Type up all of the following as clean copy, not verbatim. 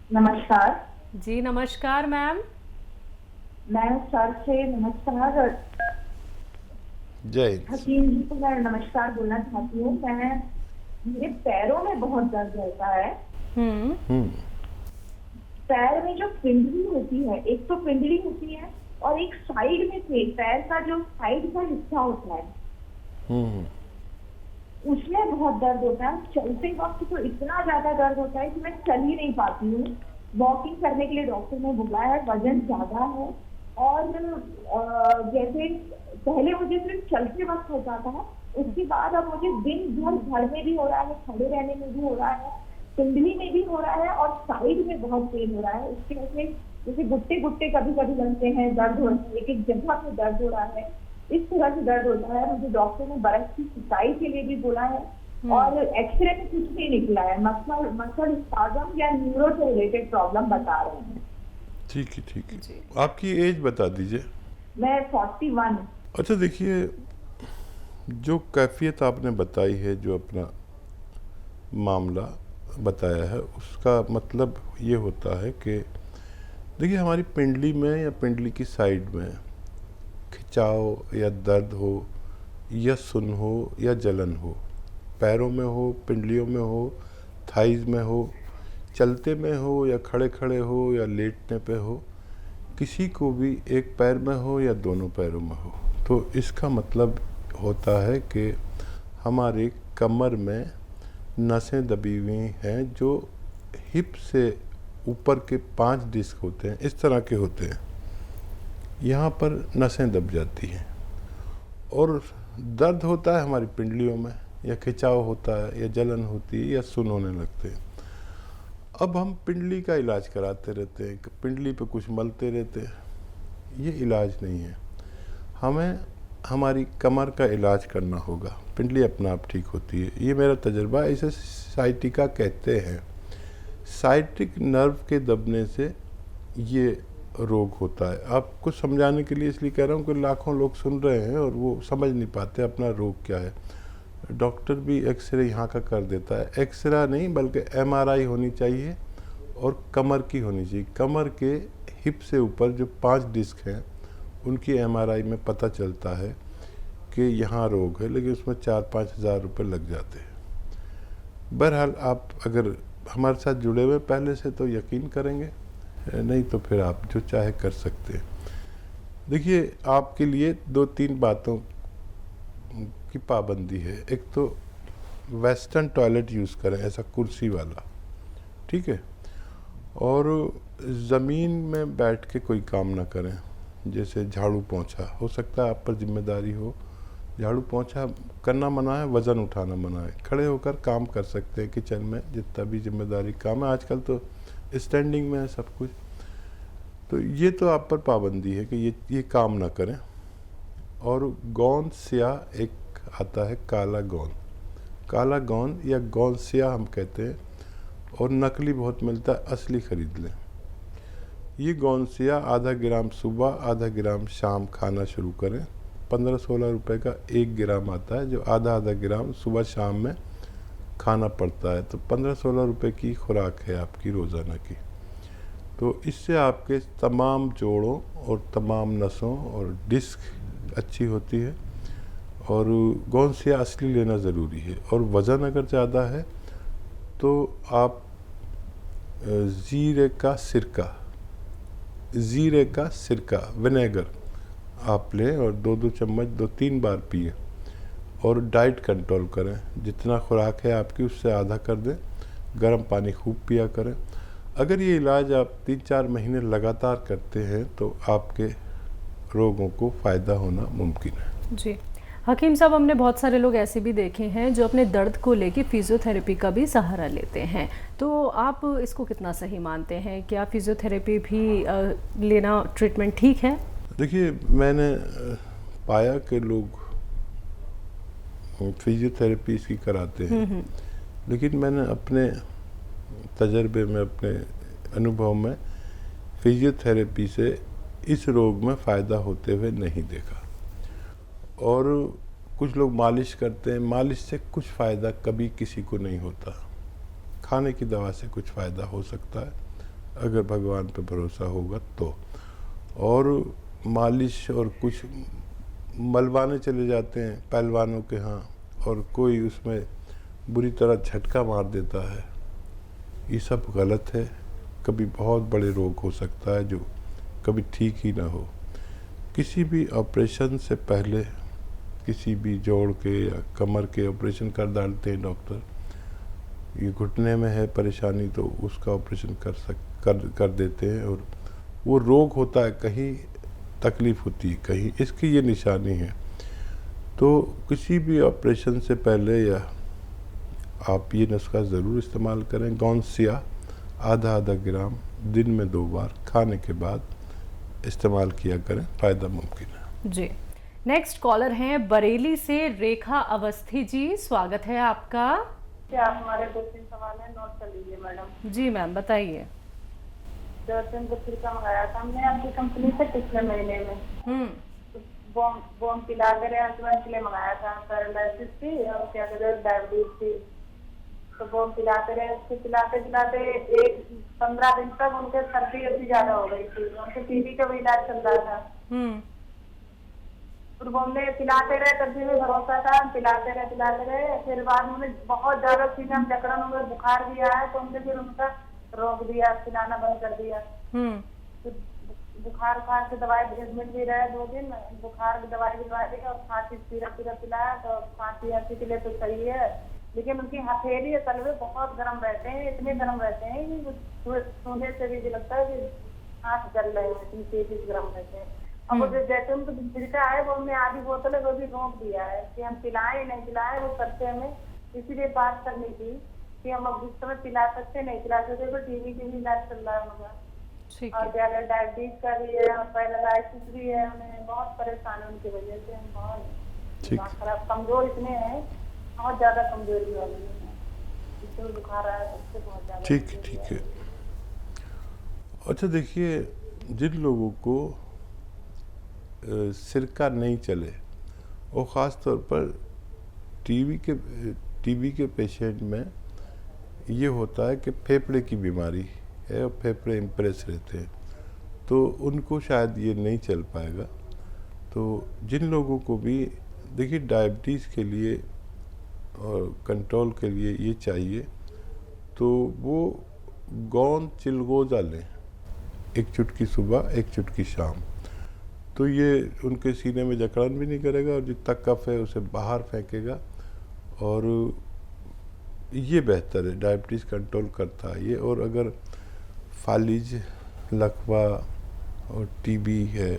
नमस्कार। जी नमस्कार मैम। मैं सर से नमस्कार। जय हिंद। हकीम जी को मैं नमस्कार बोलना चाहती हूँ। मेरे पैरों में बहुत दर्द रहता है। हम्म। हम्म। पैर में जो पिंडली होती है, एक तो पिंडली होती है और एक साइड में से पैर का जो साइड का हिस्सा होता है हम्म। उसमें बहुत दर्द होता है। चलते वक्त तो इतना ज्यादा दर्द होता है कि मैं चल ही नहीं पाती हूँ। वॉकिंग करने के लिए डॉक्टर ने बोला है, वजन ज्यादा है। और जैसे पहले मुझे सिर्फ चलते वक्त होता था, उसके बाद अब मुझे दिन भर घर में भी हो रहा है, खड़े रहने में भी हो रहा है, कुंडली में भी हो रहा है और साइड में बहुत पेन हो रहा है। उसकी वजह से जैसे गुट्टे गुट्टे कभी कभी लगते हैं, दर्द हो रहा है, एक एक जगह पे दर्द हो रहा है। इस तरह से दर्द होता है। मुझे डॉक्टर ने बर्फ की सिकाई के लिए भी बोला है और एक्सरे में कुछ नहीं निकला है। मसल मसल स्पाज्म या न्यूरो से रिलेटेड प्रॉब्लम बता रहे हैं। ठीक है, ठीक है। जी। आपकी एज बता दीजिए। मैं 41। अच्छा, देखिए, जो कैफियत आपने बताई है, जो अपना मामला बताया है, उसका मतलब ये होता है कि देखिए, हमारी पिंडली में या पिंडली की साइड में खिंचाव या दर्द हो या सुन हो या जलन हो, पैरों में हो, पिंडलियों में हो, थाइज में हो, चलते में हो या खड़े खड़े हो या लेटने पे हो, किसी को भी एक पैर में हो या दोनों पैरों में हो, तो इसका मतलब होता है कि हमारी कमर में नसें दबी हुई हैं, जो हिप से ऊपर के 5 डिस्क होते हैं, इस तरह के होते हैं, यहाँ पर नसें दब जाती हैं और दर्द होता है हमारी पिंडलियों में, या खिंचाव होता है या जलन होती है या सुन होने लगते हैं। अब हम पिंडली का इलाज कराते रहते हैं, पिंडली पे कुछ मलते रहते हैं, ये इलाज नहीं है। हमें हमारी कमर का इलाज करना होगा, पिंडली अपना आप ठीक होती है, ये मेरा तजुर्बा है। इसे साइटिका कहते हैं। साइटिक नर्व के दबने से ये रोग होता है। आपको समझाने के लिए इसलिए कह रहा हूँ कि लाखों लोग सुन रहे हैं और वो समझ नहीं पाते अपना रोग क्या है। डॉक्टर भी एक्सरे यहाँ का कर देता है, एक्सरे नहीं बल्कि एमआरआई होनी चाहिए और कमर की होनी चाहिए। कमर के हिप से ऊपर जो 5 डिस्क हैं उनकी एमआरआई में पता चलता है कि यहाँ रोग है, लेकिन उसमें 4-5 हज़ार रुपये लग जाते हैं। बहरहाल, आप अगर हमारे साथ जुड़े हुए पहले से तो यकीन करेंगे, नहीं तो फिर आप जो चाहे कर सकते हैं। देखिए, आपके लिए 2-3 बातों की पाबंदी है। एक तो वेस्टर्न टॉयलेट यूज़ करें, ऐसा कुर्सी वाला, ठीक है, और ज़मीन में बैठ के कोई काम ना करें, जैसे झाड़ू पोंछा। हो सकता है आप पर जिम्मेदारी हो, झाड़ू पोंछा करना मना है, वज़न उठाना मना है। खड़े होकर काम कर सकते हैं किचन में, जितना भी जिम्मेदारी काम है, आजकल तो स्टैंडिंग में है सब कुछ। तो ये तो आप पर पाबंदी है कि ये काम ना करें। और गोंद स्याह एक आता है, काला गोंद, काला गोंद या गोंद स्याह हम कहते हैं, और नकली बहुत मिलता है, असली ख़रीद लें। ये गोंद स्याह आधा ग्राम सुबह, आधा ग्राम शाम खाना शुरू करें। 15-16 रुपए का 1 ग्राम आता है, जो आधा आधा ग्राम सुबह शाम में खाना पड़ता है। तो 15-16 रुपए की खुराक है आपकी रोज़ाना की। तो इससे आपके तमाम जोड़ों और तमाम नसों और डिस्क अच्छी होती है। और गोंद स्याह असली लेना ज़रूरी है। और वज़न अगर ज़्यादा है तो आप ज़ीरे का सिरका विनेगर आप लें और 2-2 चम्मच 2-3 बार पिए। और डाइट कंट्रोल करें, जितना खुराक है आपकी उससे आधा कर दें। गर्म पानी खूब पिया करें। अगर ये इलाज आप 3-4 महीने लगातार करते हैं तो आपके रोगों को फ़ायदा होना मुमकिन है। जी हकीम साहब, हमने बहुत सारे लोग ऐसे भी देखे हैं जो अपने दर्द को लेके फिजियोथेरेपी का भी सहारा लेते हैं, तो आप इसको कितना सही मानते हैं? क्या फिजियोथेरेपी भी लेना ट्रीटमेंट ठीक है? देखिए, मैंने पाया कि लोग फिजियोथेरेपी इसकी कराते हैं, लेकिन मैंने अपने तजर्बे में, अपने अनुभव में फिजियोथेरेपी से इस रोग में फ़ायदा होते हुए नहीं देखा। और कुछ लोग मालिश करते हैं, मालिश से कुछ फ़ायदा कभी किसी को नहीं होता। खाने की दवा से कुछ फ़ायदा हो सकता है, अगर भगवान पे भरोसा होगा तो। और मालिश और कुछ मलवाने चले जाते हैं पहलवानों के यहाँ और कोई उसमें बुरी तरह झटका मार देता है, ये सब गलत है। कभी बहुत बड़े रोग हो सकता है जो कभी ठीक ही ना हो। किसी भी ऑपरेशन से पहले किसी भी जोड़ के या कमर के ऑपरेशन कर डालते हैं डॉक्टर। ये घुटने में है परेशानी तो उसका ऑपरेशन कर देते हैं, और वो रोग होता है, कहीं तकलीफ होती है, कहीं इसकी ये निशानी है। तो किसी भी ऑपरेशन से पहले या आप ये नुस्खा ज़रूर इस्तेमाल करें। गौनसिया आधा ग्राम दिन में 2 बार खाने के बाद इस्तेमाल किया करें, फ़ायदा मुमकिन है। जी, नेक्स्ट कॉलर हैं बरेली से रेखा अवस्थी जी, स्वागत है आपका। क्या हमारे 2-3 सवाल है, नोट कर लीजिए मैडम। जी मैम बताइए। जर्सन को छिड़का मंगाया था हमने आपकी कंपनी से पिछले महीने में। बॉम पिला कर हस्बैंड के लिए मंगाया था, पैरालिसिस थी और क्या कहते हैं डायबिटीज थी। तो बॉम पिलाते रहे, उसको पिलाते 15 दिन तक उनके सर्दी अभी ज्यादा हो गई थी, उनके टीबी का भी इलाज चल रहा था। फिर बॉम ने पिलाते रहे, तब भी भरोसा था, पिलाते रहे। फिर बाद में बहुत ज्यादा सीना में जकड़न हो गई, बुखार भी आया तो हमने फिर उनका रोक दिया, पिलाना बंद कर दिया। बुखार के दवाई एडमिट भी रहे 2 दिन, बुखार की दवाई दी और खांसी सिरप पिलाया तो खांसी के लिए तो सही है, लेकिन उनकी हथेली और तलवे बहुत गर्म रहते हैं, इतने गर्म रहते हैं कि सोने से भी लगता है कि हाथ जल रहे हैं, इतनी तेजी से गर्म रहते हैं। अब वो जैसे उनको छिड़का है वो हमने आधी बोतल है वो भी रोक दिया है कि हम पिलाएं नहीं पिलाएं, वो करते हमें इसीलिए बात करनी थी कि हम अब इस समय पिला सकते नहीं पिला सकते, तो टीवी के भी इलाज चल रहा है उनका, और क्या डायबिटीज का भी है और पैरालिसिस भी है। हमें बहुत परेशान है उनकी वजह से, हम बहुत खराब कमजोर इतने हैं, बहुत ज्यादा कमजोरी वाली है, इससे बुखार आया उससे बहुत ज्यादा। ठीक है। अच्छा देखिए, जिन लोगों को सिरका नहीं चले और ख़ास तौर पर टीबी के पेशेंट में ये होता है कि फेफड़े की बीमारी है और फेफड़े इम्प्रेस रहते हैं, तो उनको शायद ये नहीं चल पाएगा। तो जिन लोगों को भी देखिए डायबिटीज़ के लिए और कंट्रोल के लिए ये चाहिए तो वो गौन चिलगोज़ा लें, 1 चुटकी सुबह 1 चुटकी शाम, तो ये उनके सीने में जकड़न भी नहीं करेगा और जितना कफ है उसे बाहर फेंकेगा, और ये बेहतर है, डायबिटीज़ कंट्रोल करता है ये। और अगर फालिज, लकवा और टीबी है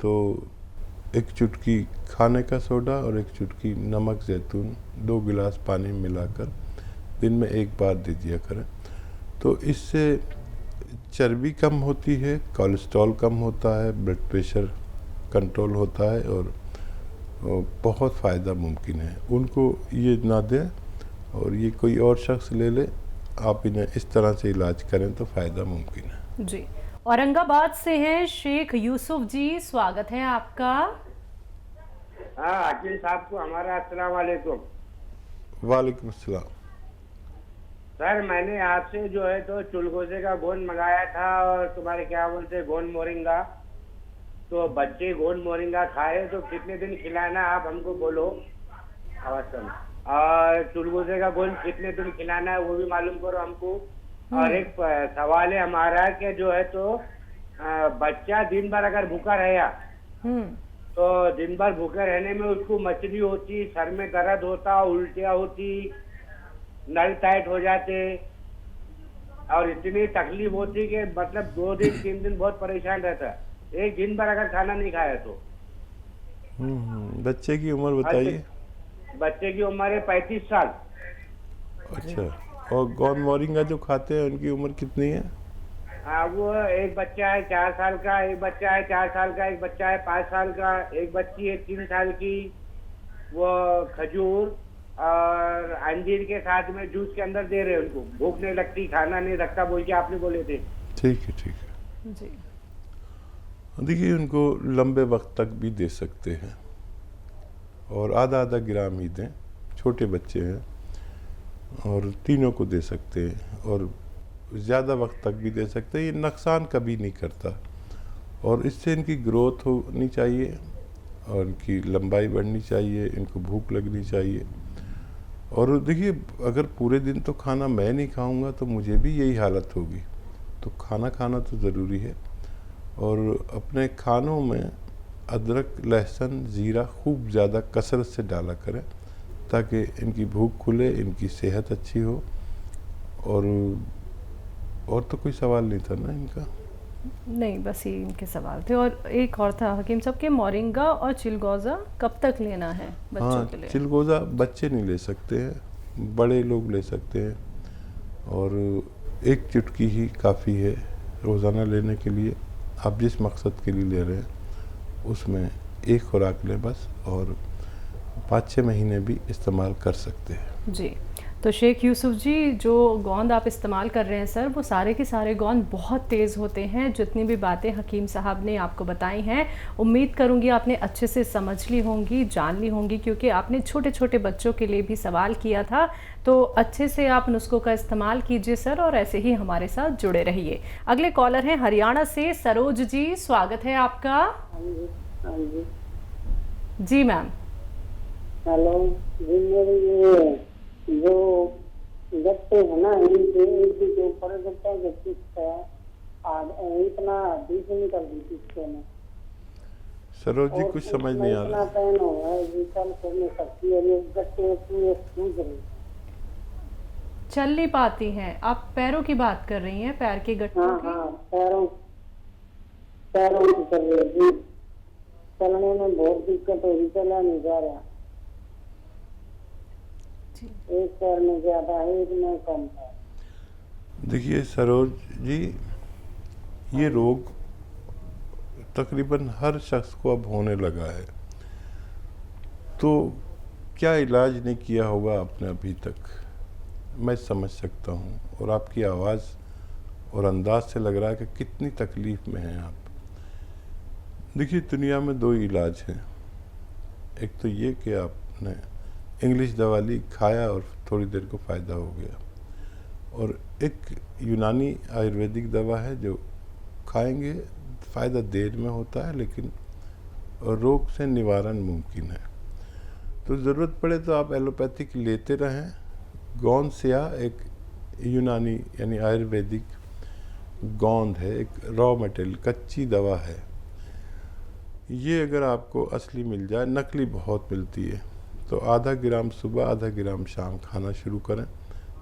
तो 1 चुटकी खाने का सोडा और 1 चुटकी नमक जैतून 2 गिलास पानी में मिलाकर दिन में 1 बार दे दिया करें, तो इससे चर्बी कम होती है, कोलेस्ट्रॉल कम होता है, ब्लड प्रेशर कंट्रोल होता है और बहुत फ़ायदा मुमकिन है। उनको ये ना दें और ये कोई और शख्स ले ले, आप इन्हें इस तरह से इलाज करें तो फ़ायदा मुमकिन है। जी, औरंगाबाद से हैं शेख यूसुफ जी, स्वागत है आपका। हाँ अकील साहब को हमारा अस्सलाम वालेकुम। वालेकुम अस्सलाम। सर मैंने आपसे जो है तो चिलगोज़े का गोंद मंगाया था और तुम्हारे क्या बोलते गोंद मोरिंगा, तो बच्चे गोंद मोरिंगा खाए तो कितने दिन खिलाना आप हमको बोलो अवश्य, और चिलगोज़े का गोंद कितने दिन खिलाना है वो भी मालूम करो हमको। और एक सवाल है हमारा कि जो है तो बच्चा दिन भर अगर भूखा रहा तो दिन भर भूखे रहने में उसको मचली होती, सर में दर्द होता, उल्टियाँ होती, नल टाइट हो जाते और इतनी तकलीफ होती कि मतलब 2 दिन 3 दिन बहुत परेशान रहता, एक दिन भर अगर खाना नहीं खाया तो। बच्चे की उम्र बताइए। बच्चे की उम्र है 35 साल। अच्छा, और गोंद मोरिंगा जो खाते हैं उनकी उम्र कितनी है? हाँ वो एक बच्चा है 4 साल का, एक बच्चा है 4 साल का, एक बच्चा है 5 साल का, एक बच्ची है 3 साल की। वो खजूर और अंजीर के साथ में जूस के अंदर दे रहे हैं उनको, भूख नहीं लगती, खाना नहीं रखता बोल के आपने बोले थे। ठीक है जी। देखिए उनको लंबे वक्त तक भी दे सकते हैं और आधा ग्राम ही दें, छोटे बच्चे हैं और तीनों को दे सकते हैं। और ज़्यादा वक्त तक भी दे सकते हैं। ये नुकसान कभी नहीं करता और इससे इनकी ग्रोथ होनी चाहिए और इनकी लंबाई बढ़नी चाहिए, इनको भूख लगनी चाहिए। और देखिए, अगर पूरे दिन तो खाना मैं नहीं खाऊंगा तो मुझे भी यही हालत होगी। तो खाना खाना तो ज़रूरी है और अपने खानों में अदरक, लहसुन, ज़ीरा खूब ज़्यादा कसरत से डाला करें ताकि इनकी भूख खुले, इनकी सेहत अच्छी हो। और तो कोई सवाल नहीं था ना इनका? नहीं, बस ये इनके सवाल थे। और एक और था हकीम साहब के, मोरिंगा और चिलगोज़ा कब तक लेना है बच्चों के लिए? चिलगोज़ा बच्चे नहीं ले सकते हैं, बड़े लोग ले सकते हैं और एक चुटकी ही काफ़ी है रोज़ाना लेने के लिए। आप जिस मकसद के लिए ले रहे हैं उसमें एक खुराक लें बस, और 5-6 महीने भी इस्तेमाल कर सकते हैं। जी, तो शेख यूसुफ जी, जो गोंद आप इस्तेमाल कर रहे हैं सर, वो सारे के सारे गोंद बहुत तेज़ होते हैं। जितनी भी बातें हकीम साहब ने आपको बताई हैं, उम्मीद करूंगी आपने अच्छे से समझ ली होंगी, जान ली होंगी, क्योंकि आपने छोटे छोटे बच्चों के लिए भी सवाल किया था। तो अच्छे से आप नुस्खों का इस्तेमाल कीजिए सर, और ऐसे ही हमारे साथ जुड़े रहिए। अगले कॉलर हैं हरियाणा से सरोज जी, स्वागत है आपका। जी मैम। हेलो जी, मेरे ये जो गट्टे है ना, इनके एक के ऊपर गट्टा जो किस्त है इतना डीजल कर दी किस्ते में। सरोज जी, कुछ समझ नहीं आ रहा। पैन हो है जी, कल करने सकती है, ये गट्टे पूरे सूज रहे। चल नहीं पाती हैं आप? पैरों की बात कर रही हैं, पैर के गट्टों की? हाँ, पैरों की कर रही है जी। चलने में बहुत दिक्कत हो रही, चला नहीं जा रहा। एक पैर में ज्यादा है, एक में कम है। देखिए सरोज जी, ये रोग तकरीबन हर शख्स को अब होने लगा है। तो क्या इलाज नहीं किया होगा आपने अभी तक, मैं समझ सकता हूँ। और आपकी आवाज़ और अंदाज से लग रहा है कि कितनी तकलीफ़ में हैं आप। देखिए, दुनिया में 2 इलाज हैं। एक तो ये कि आपने इंग्लिश दवा ली, खाया और थोड़ी देर को फ़ायदा हो गया, और एक यूनानी आयुर्वेदिक दवा है जो खाएंगे फ़ायदा देर में होता है लेकिन रोग से निवारण मुमकिन है। तो ज़रूरत पड़े तो आप एलोपैथिक लेते रहें। गोंद स्या एक यूनानी यानी आयुर्वेदिक गोंद है, एक रॉ मटेरियल, कच्ची दवा है। ये अगर आपको असली मिल जाए, नकली बहुत मिलती है, तो आधा ग्राम सुबह, आधा ग्राम शाम खाना शुरू करें,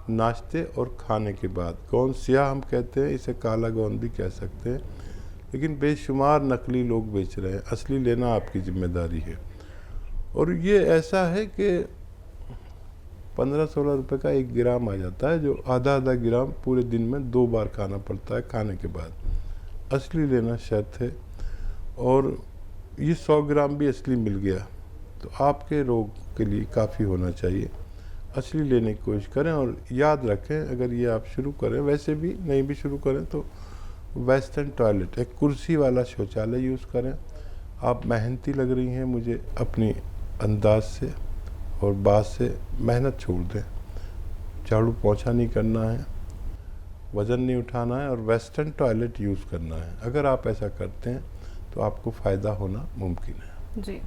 नाश्ते और खाने के बाद। गोंद स्या हम कहते हैं, इसे काला गोंद भी कह सकते हैं, लेकिन बेशुमार नकली लोग बेच रहे हैं। असली लेना आपकी जिम्मेदारी है। और ये ऐसा है कि 15-16 रुपए का 1 ग्राम आ जाता है, जो आधा ग्राम पूरे दिन में 2 बार खाना पड़ता है खाने के बाद। असली लेना शर्त है। और ये 100 ग्राम भी असली मिल गया तो आपके रोग के लिए काफ़ी होना चाहिए। असली लेने की कोशिश करें और याद रखें, अगर ये आप शुरू करें, वैसे भी नहीं भी शुरू करें, तो वेस्टर्न टॉयलेट, एक कुर्सी वाला शौचालय यूज़ करें। आप मेहनती लग रही हैं मुझे, अपनी अंदाज से और बात से मेहनत छोड़ दें। झाड़ू पोंछा नहीं करना है, वज़न नहीं उठाना है और वेस्टर्न टॉयलेट यूज़ करना है। अगर आप ऐसा करते हैं तो आपको फ़ायदा होना मुमकिन है। जी,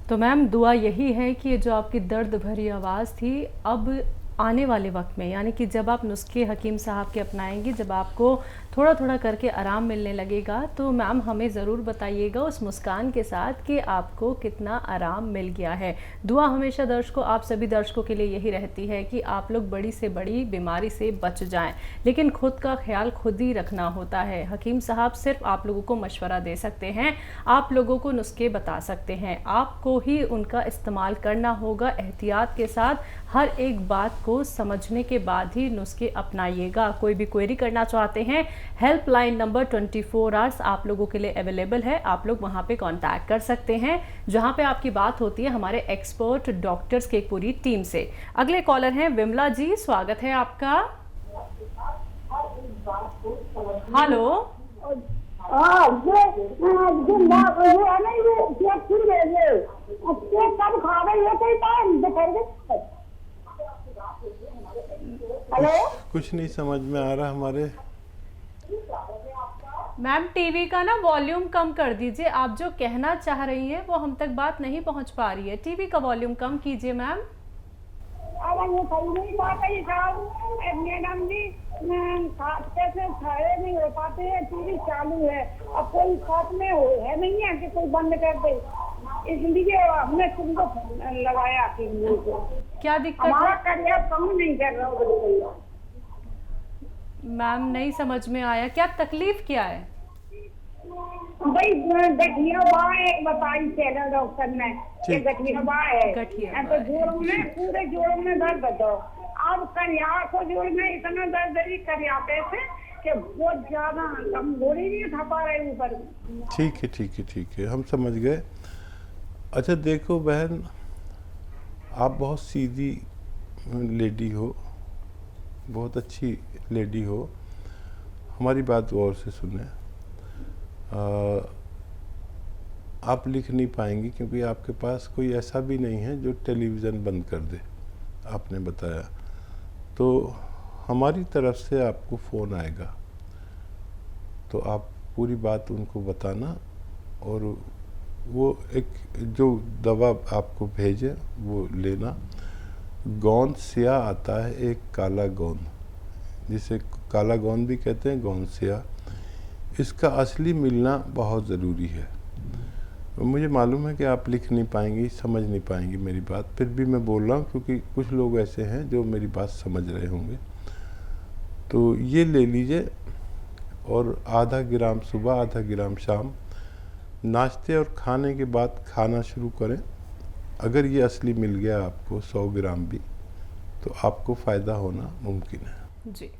तो मैम दुआ यही है कि ये जो आपकी दर्द भरी आवाज़ थी, अब आने वाले वक्त में, यानी कि जब आप नुस्खे हकीम साहब के अपनाएंगी, जब आपको थोड़ा थोड़ा करके आराम मिलने लगेगा, तो मैम हमें ज़रूर बताइएगा उस मुस्कान के साथ कि आपको कितना आराम मिल गया है। दुआ हमेशा दर्शकों, आप सभी दर्शकों के लिए यही रहती है कि आप लोग बड़ी से बड़ी बीमारी से बच जाएं, लेकिन खुद का ख्याल खुद ही रखना होता है। हकीम साहब सिर्फ आप लोगों को मशवरा दे सकते हैं, आप लोगों को नुस्खे बता सकते हैं, आपको ही उनका इस्तेमाल करना होगा एहतियात के साथ। हर एक बात को समझने के बाद ही नुस्खे अपनाइएगा। कोई भी क्वेरी करना चाहते हैं, हेल्पलाइन नंबर 24 आवर्स आप लोगों के लिए अवेलेबल है। आप लोग वहां पे कांटेक्ट कर सकते हैं, जहां पे आपकी बात होती है हमारे एक्सपर्ट डॉक्टर्स की एक पूरी टीम से। अगले कॉलर हैं विमला जी, स्वागत है आपका। हेलो। कुछ नहीं समझ में आ रहा हमारे मैम टीवी का ना वॉल्यूम कम कर दीजिए, आप जो कहना चाह रही हैं वो हम तक बात नहीं पहुंच पा रही है। टीवी का वॉल्यूम कम कीजिए मैम। अब वो सही नहीं बात है साहब मैडम जी, खाते से खड़े नहीं हो पाते हैं, टीवी चालू है और कोई खौफ में है नहीं है कि कोई बंद कर दे, इसलिए हमने तुमको लगाया टीवी को। क्या दिक्कत हमारा है करियर कम नहीं कर रहा हूँ बिल्कुल। मैम? नहीं समझ में आया, क्या तकलीफ क्या है? भाई गठिया बाँ एक बताई चेला डॉक्टर ने कि गठिया बाँ है, गठिया तो जोड़ों में पूरे जोड़ों में दर्द दो। अब करिया को जोड़ में इतना दर्द है करियाते से कि बहुत ज्यादा हम गोली नहीं उठा पा रहे ऊपर। ठीक है ठीक है ठीक है, हम समझ गए। अच्छा देखो बहन, आप बहुत सीधी लेडी हो, बहुत अच्छी लेडी हो, हमारी बात गौर से सुने। आप लिख नहीं पाएंगी क्योंकि आपके पास कोई ऐसा भी नहीं है जो टेलीविज़न बंद कर दे, आपने बताया। तो हमारी तरफ से आपको फ़ोन आएगा तो आप पूरी बात उनको बताना, और वो एक जो दवा आपको भेजे वो लेना। गोंद सिया आता है, एक काला गोंद, जिसे काला गोंद भी कहते हैं, गोंद सिया, इसका असली मिलना बहुत ज़रूरी है। मुझे मालूम है कि आप लिख नहीं पाएंगी, समझ नहीं पाएंगी मेरी बात, फिर भी मैं बोल रहा हूँ क्योंकि कुछ लोग ऐसे हैं जो मेरी बात समझ रहे होंगे। तो ये ले लीजिए, और आधा ग्राम सुबह आधा ग्राम शाम, नाश्ते और खाने के बाद खाना शुरू करें। अगर ये असली मिल गया आपको 100 ग्राम भी, तो आपको फ़ायदा होना मुमकिन है। जी,